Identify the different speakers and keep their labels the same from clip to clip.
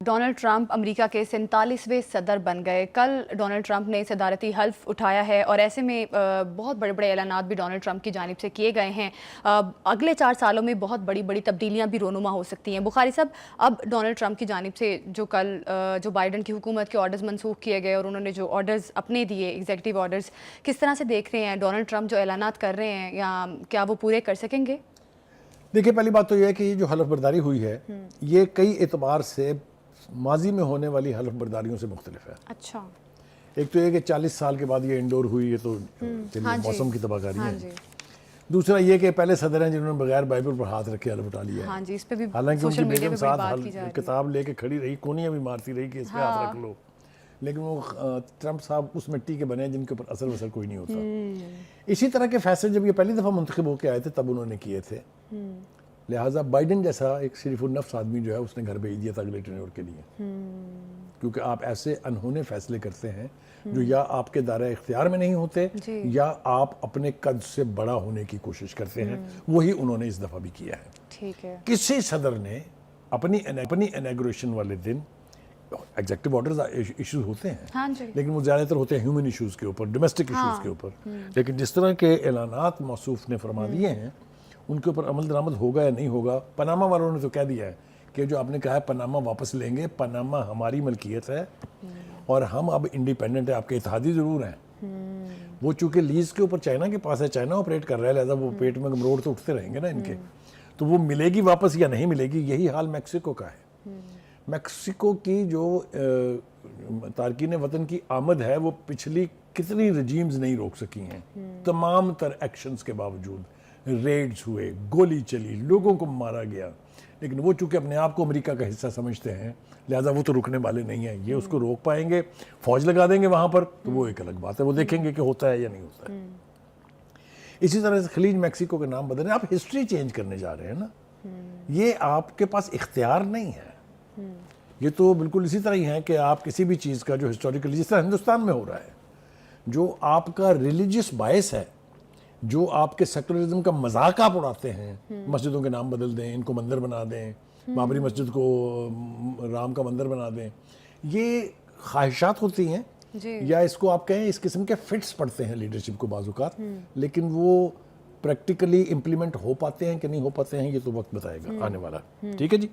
Speaker 1: Donald Trump امریکہ کے 47ویں صدر بن گئے۔ کل ڈونلڈ ٹرمپ نے صدارتی حلف اٹھایا ہے اور ایسے میں بہت بڑے بڑے اعلانات بھی ڈونلڈ ٹرمپ کی جانب سے کیے گئے ہیں۔ اگلے 4 سالوں میں بہت بڑی بڑی تبدیلیاں بھی رونما ہو سکتی ہیں۔ بخاری صاحب، اب ڈونلڈ ٹرمپ کی جانب سے جو بائیڈن کی حکومت کے آرڈرز منسوخ کیے گئے اور انہوں نے جو آرڈرز اپنے دیے، ایگزیکٹو آرڈرز، کس طرح سے دیکھ رہے ہیں؟ ڈونلڈ ٹرمپ جو اعلانات کر رہے ہیں یا کیا وہ پورے کر سکیں گے؟
Speaker 2: دیکھیں، پہلی بات تو یہ ہے کہ یہ جو حلف برداری ہوئی ہے یہ کئی اعتبار سے ماضی میں ہونے والی حلف برداریوں سے مختلف ہے۔
Speaker 1: اچھا،
Speaker 2: ایک تو یہ کہ 40 سال کے بعد یہ انڈور ہوئی ہے تو موسم کی تباہ کاری ہے۔ دوسرا یہ کہ پہلے صدر ہیں جنہوں نے بغیر بائبل پر ہاتھ رکھے حلف اٹھا لیا ہے۔ حالانکہ ان کی بیگم ساتھ کتاب لے کے کھڑی رہی، کونیاں بھی مارتی رہی کہ اس پہ ہاتھ رکھ لو، لیکن وہ ٹرمپ صاحب اس مٹی کے بنے جن کے اوپر اثر وثر کوئی نہیں ہوتا۔ اسی طرح کے فیصلے جب یہ پہلی دفعہ منتخب ہو کے آئے تھے تب انہوں نے کیے تھے، لہٰذا بائیڈن جیسا ایک شریف النفس آدمی جو ہے اس نے گھر بھیج دیا تھا اگلے ٹینیور کے لیے، کیونکہ آپ ایسے انہونے فیصلے کرتے ہیں جو یا آپ کے دائرہ اختیار میں نہیں ہوتے یا آپ اپنے قد سے بڑا ہونے کی کوشش کرتے ہیں۔ وہی انہوں نے اس دفعہ بھی کیا ہے۔ کسی صدر نے اپنی انیگوریشن والے دن ایگزیکٹو آرڈرز ایشوز ہوتے ہیں، لیکن وہ زیادہ تر ہوتے ہیں ہیومن ایشوز کے اوپر، ڈومیسٹک ایشوز کے اوپر، لیکن جس طرح کے اعلانات موصوف نے فرما دیے ہیں ان کے اوپر عمل درآمد ہوگا یا نہیں ہوگا۔ پاناما والوں نے تو کہہ دیا ہے کہ جو آپ نے کہا ہے پاناما واپس لیں گے، پاناما ہماری ملکیت ہے اور ہم اب انڈیپینڈنٹ ہیں، آپ کے اتحادی ضرور ہیں۔ وہ چونکہ لیز کے اوپر چائنا کے پاس ہے، چائنا آپریٹ کر رہا ہے، لہذا وہ پیٹ میں مروڑ تو اٹھتے رہیں گے نا ان کے، تو وہ ملے گی واپس یا نہیں ملے گی۔ یہی حال میکسیکو کا ہے۔ میکسیکو کی جو تارکین وطن کی آمد ہے وہ پچھلی کتنی رجیمز نہیں روک سکی ہیں، تمام تر ایکشنز کے باوجود۔ ریڈز ہوئے، گولی چلی، لوگوں کو مارا گیا، لیکن وہ چونکہ اپنے آپ کو امریکہ کا حصہ سمجھتے ہیں لہذا وہ تو رکنے والے نہیں ہیں۔ یہ اس کو روک پائیں گے، فوج لگا دیں گے وہاں پر تو وہ ایک الگ بات ہے، وہ دیکھیں گے کہ ہوتا ہے یا نہیں ہوتا ہے۔ اسی طرح سے خلیج میکسیکو کے نام بدلیں، آپ ہسٹری چینج کرنے جا رہے ہیں نا، یہ آپ کے پاس اختیار نہیں ہے۔ یہ تو بالکل اسی طرح ہی ہے کہ آپ کسی بھی چیز کا جو ہسٹوریکل، جس طرح ہندوستان میں ہو رہا ہے، جو آپ کا ریلیجیس باعث ہے، جو آپ کے سیکولرزم کا مذاق آپ اڑاتے ہیں، مسجدوں کے نام بدل دیں، ان کو مندر بنا دیں، بابری مسجد کو رام کا مندر بنا دیں، یہ خواہشات ہوتی ہیں یا اس کو آپ کہیں اس قسم کے فٹس پڑتے ہیں لیڈرشپ کو بعض اوقات، لیکن وہ پریکٹیکلی امپلیمنٹ ہو پاتے ہیں کہ نہیں ہو پاتے ہیں یہ تو وقت بتائے گا آنے والا۔ ٹھیک ہے جی۔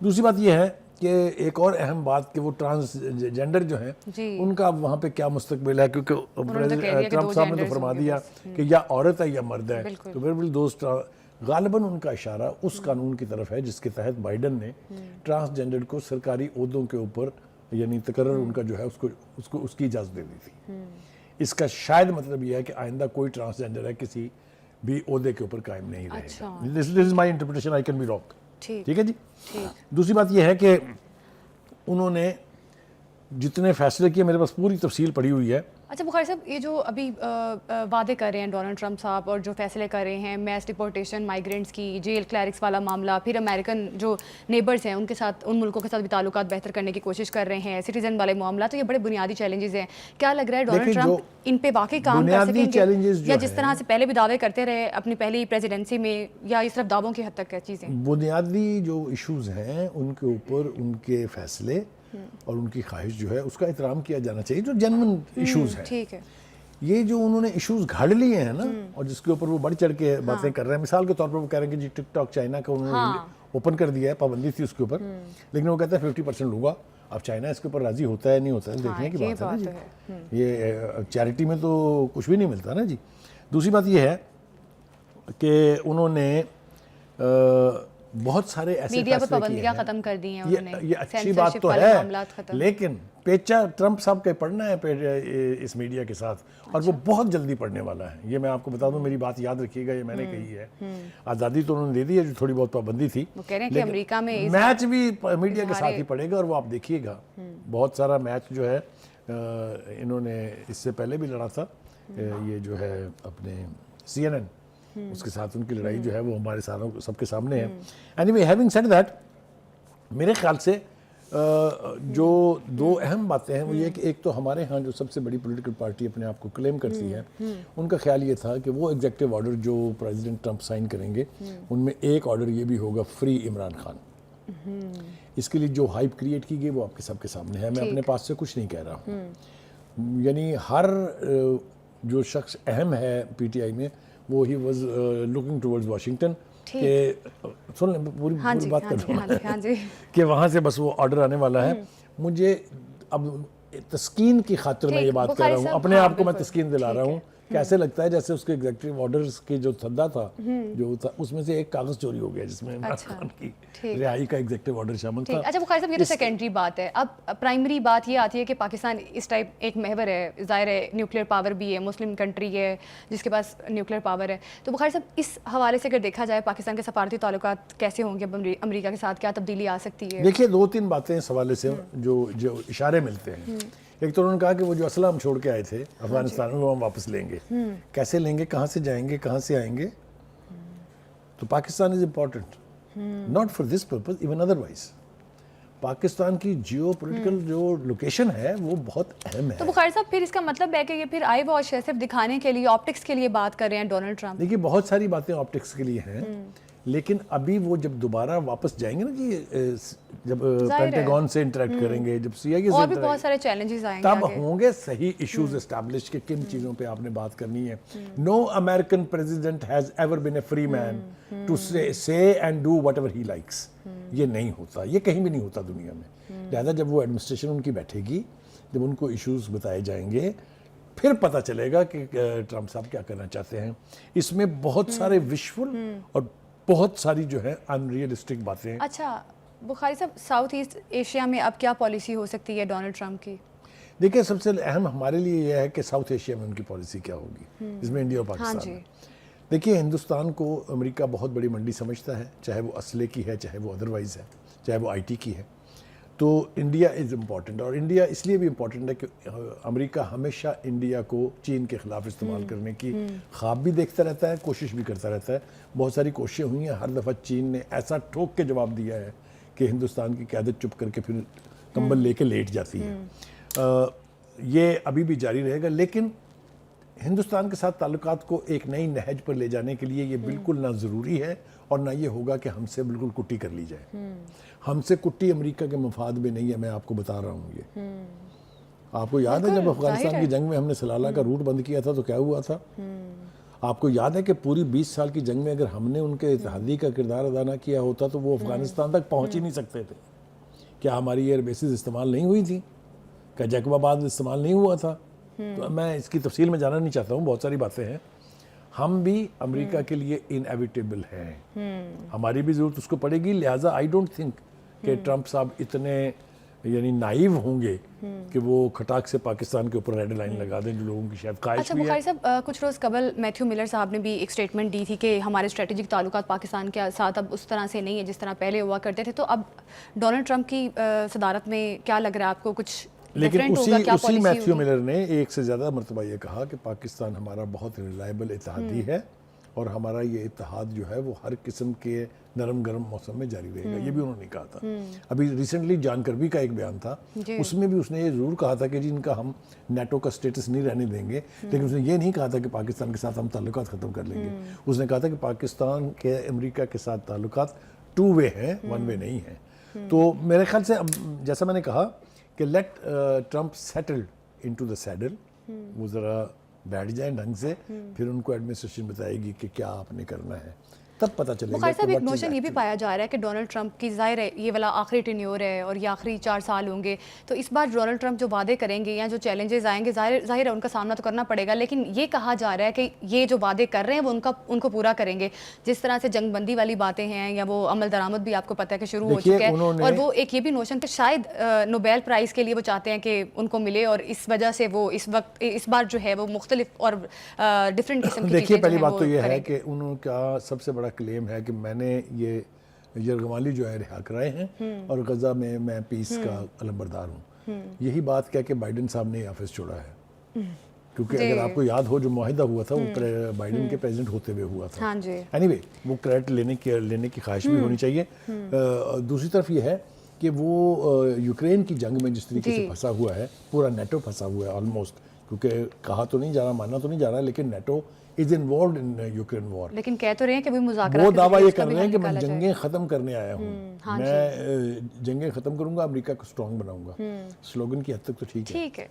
Speaker 2: دوسری بات یہ ہے کہ ایک اور اہم بات کہ وہ ٹرانسجینڈر جو ہیں ان کا وہاں پہ کیا مستقبل ہے، کیونکہ ٹرمپ صاحب نے تو فرما دیا کہ یا عورت ہے یا مرد ہے، تو بالکل دوست غالباً ان کا اشارہ اس قانون کی طرف ہے جس کے تحت بائیڈن نے ٹرانسجینڈر کو سرکاری عہدوں کے اوپر یعنی تقرر ان کا جو ہے اس کی اجازت دے دی تھی۔ اس کا شاید مطلب یہ ہے کہ آئندہ کوئی ٹرانسجینڈر ہے کسی بھی عہدے کے اوپر قائم نہیں رہے گا۔ This is my interpretation, I can be wrong۔ ٹھیک ہے جی۔ دوسری بات یہ ہے کہ انہوں نے جتنے فیصلے کیے، میرے پاس پوری تفصیل پڑی ہوئی ہے۔
Speaker 1: اچھا بخاری صاحب، یہ جو ابھی وعدے کر رہے ہیں ڈونلڈ ٹرمپ صاحب اور جو فیصلے کر رہے ہیں، میس ڈپورٹیشن، مائیگرینٹس کی، جیل کلیرکس والا معاملہ، پھر امریکن جو نیبرز ہیں ان کے ساتھ، ان ملکوں کے ساتھ بھی تعلقات بہتر کرنے کی کوشش کر رہے ہیں، سٹیزن والے معاملہ، تو یہ بڑے بنیادی چیلنجز ہیں۔ کیا لگ رہا ہے ڈونلڈ ٹرمپ ان پہ واقعی کام کر سکیں گے یا جس طرح سے پہلے بھی دعوے کرتے رہے اپنی پہلی پریزیڈنسی میں، یا یہ صرف دعووں کی حد تک ہے چیزیں؟
Speaker 2: بنیادی جو ایشوز ہیں ان کے اوپر ان کے فیصلے اور ان کی خواہش جو ہے اس کا احترام کیا جانا چاہیے، جو جنون ایشوز ہیں۔
Speaker 1: ٹھیک ہے۔
Speaker 2: یہ جو انہوں نے ایشوز گھڑ لیے ہیں نا اور جس کے اوپر وہ بڑھ چڑھ کے باتیں کر رہے ہیں، مثال کے طور پر وہ کہہ رہے ہیں کہ جی ٹک ٹاک چائنا کا انہوں نے اوپن کر دیا ہے، پابندی تھی اس کے اوپر، لیکن وہ کہتے ہیں 50% لوں گا۔ اب چائنا اس کے اوپر راضی ہوتا ہے نہیں ہوتا ہے دیکھنے کی بات ہے نا جی۔ یہ چیریٹی میں تو کچھ بھی نہیں ملتا نا جی۔ دوسری بات یہ ہے کہ انہوں نے بہت سارے ایسے
Speaker 1: میڈیا پر پابندیاں ختم کر دی ہیں انہوں نے،
Speaker 2: یہ اچھی بات تو ہے، لیکن پیچا ٹرمپ صاحب کا پڑھنا ہے اس میڈیا کے ساتھ، اور وہ بہت جلدی پڑھنے والا ہے۔ یہ میں آپ کو بتا دوں، میری بات یاد رکھیے گا، یہ میں نے کہی ہے، آزادی تو انہوں نے دے دی ہے جو تھوڑی بہت پابندی تھی،
Speaker 1: وہ کہہ رہے ہیں کہ امریکہ میں
Speaker 2: میچ بھی میڈیا کے ساتھ ہی پڑے گا، اور وہ آپ دیکھیے گا بہت سارا میچ جو ہے انہوں نے اس سے پہلے بھی لڑا تھا، یہ جو ہے اپنے CNN اس کے ساتھ ان کی لڑائی جو ہے وہ ہمارے سب کے سامنے ہے۔ اینی ہیونگ سیڈ دیٹ، میرے خیال سے جو دو اہم باتیں ہیں وہ یہ کہ ایک تو ہمارے ہاں جو سب سے بڑی پولیٹیکل پارٹی اپنے آپ کو کلیم کرتی ہے، ان کا خیال یہ تھا کہ وہ ایگزیکٹو آرڈر جو پریزیڈنٹ ٹرمپ سائن کریں گے ان میں ایک آرڈر یہ بھی ہوگا فری عمران خان۔ اس کے لیے جو ہائپ کریٹ کی گئی وہ آپ کے سب کے سامنے ہے. میں اپنے پاس سے کچھ نہیں کہہ رہا ہوں. یعنی ہر جو شخص اہم ہے پی ٹی آئی میں وہ he was looking towards Washington کہ سن لیں پوری بات کر رہا ہوں کہ وہاں سے بس وہ آرڈر آنے والا ہے. مجھے اب تسکین کی خاطر میں یہ بات کر رہا ہوں, اپنے آپ کو میں تسکین دلا رہا ہوں کہ ایسے لگتا ہے جیسے اس کے ایگزیکٹو آرڈرز کے جو سدا تھا جو تھا اس میں سے ایک کاغذ چوری ہو گیا جس میں عمران خان کی رہائی کا ایگزیکٹو آرڈر شامل تھا.
Speaker 1: اچھا بخاری صاحب یہ تو سیکنڈری بات ہے. اب پرائمری بات یہ آتی ہے کہ پاکستان اس ٹائپ ایک محور ہے, ظاہر ہے نیوکلیئر پاور بھی ہے, مسلم کنٹری ہے جس کے پاس نیوکلیئر پاور ہے. تو بخاری صاحب اس حوالے سے اگر دیکھا جائے پاکستان کے سفارتی تعلقات کیسے ہوں گے امریکہ کے ساتھ, کیا تبدیلی آ سکتی ہے؟
Speaker 2: دیکھیے 2-3 باتیں اس حوالے سے جو اشارے ملتے ہیں. ایک تو انہوں نے کہا کہ وہ جو اسلحہ ہم چھوڑ کے آئے تھے افغانستان میں وہ ہم واپس لیں گے. کیسے لیں گے, کہاں سے جائیں گے, کہاں سے آئیں گے؟ تو Pakistan is important not for this purpose even otherwise. Pakistan کی جیو پولیٹیکل جو لوکیشن ہے وہ بہت اہم ہے.
Speaker 1: تو بخاری صاحب پھر اس کا مطلب ہے کہ یہ پھر آئی واش ہے, صرف دکھانے کے لیے, آپٹکس کے لیے بات کر رہے ہیں ڈونلڈ ٹرمپ؟
Speaker 2: دیکھیے بہت ساری باتیں آپٹکس کے لیے ہیں, لیکن ابھی وہ جب دوبارہ واپس جائیں گے نا کہ جب پینٹاگون سے انٹریکٹ کریں گے, جب سی آئی اے سے
Speaker 1: اور بھی بہت سارے چیلنجز آئیں گے,
Speaker 2: تب ہوں گے صحیح ایشوز اسٹیبلش کہ کن چیزوں پہ آپ نے بات کرنی ہے. No American president has ever been a free man to say and do whatever he likes. یہ نہیں ہوتا, یہ کہیں بھی نہیں ہوتا دنیا میں. لہذا جب وہ ایڈمنسٹریشن ان کی بیٹھے گی, جب ان کو ایشوز بتائے جائیں گے, پھر پتہ چلے گا کہ ٹرمپ صاحب کیا کرنا چاہتے ہیں. اس میں بہت سارے وشفل اور بہت ساری جو ہے ان ریئلسٹک باتیں.
Speaker 1: اچھا بخاری صاحب ساؤتھ ایسٹ ایشیا میں اب کیا پالیسی ہو سکتی ہے ڈونلڈ ٹرمپ کی؟
Speaker 2: دیکھیں سب سے اہم ہمارے لیے یہ ہے کہ ساؤتھ ایشیا میں ان کی پالیسی کیا ہوگی, جس میں انڈیا اور پاکستان ہے. دیکھیے ہندوستان کو امریکہ بہت بڑی منڈی سمجھتا ہے, چاہے وہ اسلحے کی ہے, چاہے وہ ادروائز ہے, چاہے وہ آئی ٹی کی ہے. تو انڈیا از امپورٹنٹ, اور انڈیا اس لیے بھی امپورٹنٹ ہے کہ امریکہ ہمیشہ انڈیا کو چین کے خلاف استعمال کرنے کی خواب بھی دیکھتا رہتا ہے, کوشش بھی کرتا رہتا ہے. بہت ساری کوششیں ہوئی ہیں, ہر دفعہ چین نے ایسا ٹھوک کے جواب دیا ہے کہ ہندوستان کی قیادت چپ کر کے پھر کمبل لے کے لیٹ جاتی ہے. یہ ابھی بھی جاری رہے گا, لیکن ہندوستان کے ساتھ تعلقات کو ایک نئی نہج پر لے جانے کے لیے یہ بالکل نہ ضروری ہے اور نہ یہ ہوگا کہ ہم سے بالکل کٹی کر لی جائے. ہم سے کٹی امریکہ کے مفاد میں نہیں ہے, میں آپ کو بتا رہا ہوں. یہ آپ کو یاد ہے جب افغانستان کی جنگ میں ہم نے سلالہ کا روٹ بند کیا تھا تو کیا ہوا تھا؟ آپ کو یاد ہے کہ پوری 20 سال کی جنگ میں اگر ہم نے ان کے اتحادی کا کردار ادا نہ کیا ہوتا تو وہ افغانستان تک پہنچ ہی نہیں سکتے تھے. کیا ہماری ایئر بیسز استعمال نہیں ہوئی تھی؟ کیا جیکب آباد استعمال نہیں ہوا تھا؟ تو میں اس کی تفصیل میں جانا نہیں چاہتا ہوں, بہت ساری باتیں ہیں. ہم بھی امریکہ کے لیے انیویٹیبل ہیں, ہماری بھی ضرورت اس کو پڑے گی. لہٰذا آئی ڈونٹ تھنک کہ ٹرمپ صاحب اتنے یعنی نائیو ہوں گے کہ وہ کھٹاک سے پاکستان کے اوپر ریڈ لائن لگا دیں جو لوگوں کی شاید خواہش بھی ہے.
Speaker 1: اچھا بخاری صاحب کچھ روز قبل میتھیو ملر صاحب نے بھی ایک سٹیٹمنٹ دی تھی کہ ہمارے اسٹریٹجک تعلقات پاکستان کے ساتھ اب اس طرح سے نہیں ہے جس طرح پہلے ہوا کرتے تھے. تو اب ڈونلڈ ٹرمپ کی صدارت میں کیا لگ رہا ہے آپ کو, کچھ
Speaker 2: لیکن اسی میتھیو ملر نے ایک سے زیادہ مرتبہ یہ کہا کہ پاکستان ہمارا بہت ریلائبل اتحادی ہے اور ہمارا یہ اتحاد جو ہے وہ ہر قسم کے نرم گرم موسم میں جاری رہے گا. یہ بھی انہوں نے کہا تھا. ابھی ریسنٹلی جان کربی کا ایک بیان تھا, اس میں بھی اس نے یہ ضرور کہا تھا کہ جی ان کا ہم نیٹو کا سٹیٹس نہیں رہنے دیں گے, لیکن اس نے یہ نہیں کہا تھا کہ پاکستان کے ساتھ ہم تعلقات ختم کر لیں گے. اس نے کہا تھا کہ پاکستان کے امریکہ کے ساتھ تعلقات 2 وے ہیں, 1 وے نہیں ہیں. تو میرے خیال سے اب جیسا میں نے کہا کہ let Trump settle into the saddle, وہ ذرا بیٹھ جائیں ڈھنگ سے, پھر ان کو ایڈمنسٹریشن بتائے گی کہ کیا آپ نے کرنا ہے, تب پتہ چلے گا.
Speaker 1: بخاری صاحب ایک نوشن یہ بھی پایا جا رہا ہے کہ ڈونلڈ ٹرمپ کی ظاہر ہے یہ والا آخری ٹینیور ہے اور یہ آخری 4 سال ہوں گے, تو اس بار ڈونلڈ ٹرمپ جو وعدے کریں گے یا جو چیلنجز آئیں گے ظاہر ہے ان کا سامنا تو کرنا پڑے گا, لیکن یہ کہا جا رہا ہے کہ یہ جو وعدے کر رہے ہیں وہ ان کو پورا کریں گے. جس طرح سے جنگ بندی والی باتیں ہیں یا وہ عمل درآمد بھی آپ کو پتہ ہے کہ شروع ہو چکا ہے, اور وہ ایک یہ بھی نوشن کہ شاید نوبیل پرائز کے لیے وہ چاہتے ہیں کہ ان کو ملے, اور اس وجہ سے وہ اس بار جو ہے وہ مختلف اور ڈفرینٹ قسم کی.
Speaker 2: دیکھیے پہلی بات تو یہ ہے کہ انہوں کا سب سے بڑا کلیم ہے کہ میں نے یہ یرغمالی جو ہے رہا کرائے ہیں اور غزہ میں میں پیس کا علمبردار ہوں. یہی بات کہہ کے بائیڈن صاحب نے آفس چھوڑا ہے, کیونکہ اگر آپ کو یاد ہو جو معاہدہ ہوا تھا وہ بائیڈن کے پریزیڈنٹ ہوتے ہوئے ہوا تھا. اینی وے وہ کریڈٹ لینے کی خواہش بھی ہونی چاہیے. دوسری طرف یہ ہے کہ وہ یوکرین کی جنگ میں جس طریقے سے پھنسا ہوا ہے, پورا نیٹو پھنسا ہوا ہے آلموسٹ, کیونکہ کہا تو نہیں جا رہا, ماننا تو نہیں جا رہا, لیکن NATO is involved in Ukraine war.
Speaker 1: لیکن کہہ تو رہے ہیں کہ وہ مذاکرات
Speaker 2: وہ دعویٰ یہ کر رہے ہیں کہ میں جنگیں ختم کرنے آیا ہوں, میں جنگیں ختم کروں گا, امریکہ کو اسٹرانگ بناؤں گا. سلوگن کی حد تک تو ٹھیک ہے.